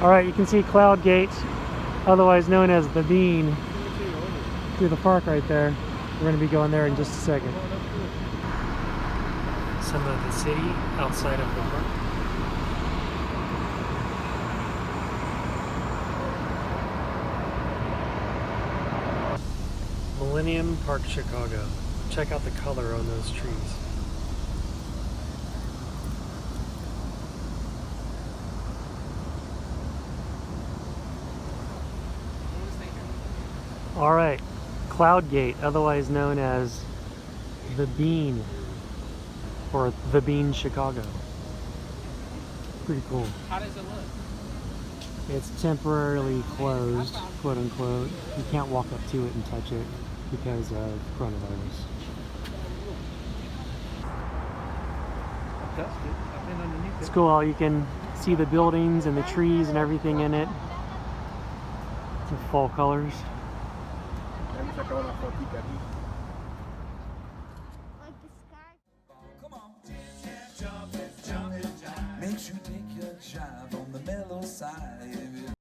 All right, you can see Cloud Gate, otherwise known as the Bean, through the park right there. We're going to be going there in just a second. Some of the city outside of the park. Millennium Park Chicago. Check out the color on those trees. All right, Cloud Gate, otherwise known as the Bean, or the Bean Chicago. Pretty cool. How does it look? It's temporarily closed, quote unquote. You can't walk up to it and touch it because of coronavirus. It's cool how you can see the buildings and the trees and everything in it. It's in fall colors. Makes you take your job on the mellow side.